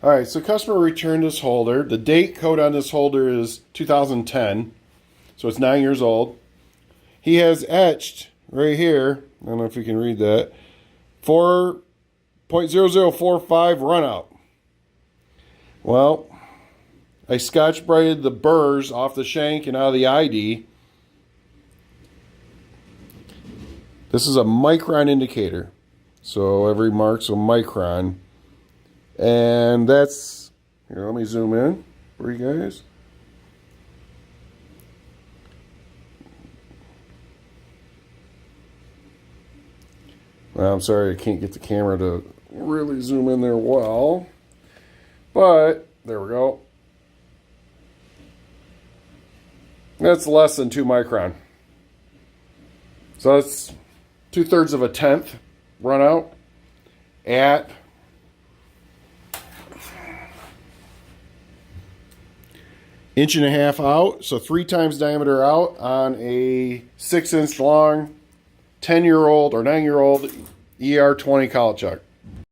All right, so customer returned this holder. The date code on this holder is 2010, so it's 9 years old. He has etched right here, I don't know if you can read that, 4.0045 run out. Well, I Scotch-Brighted the burrs off the shank and out of the ID. This is a micron indicator, so every mark's a micron. And that's, here, let me zoom in for you guys. Well, I'm sorry I can't get the camera to really zoom in there well. But, there we go. That's less than 2 micron. So that's 2/3 of a tenth run out at 1.5 inches out, so 3 times diameter out on a 6-inch long 10-year-old or 9-year-old ER20 collet chuck.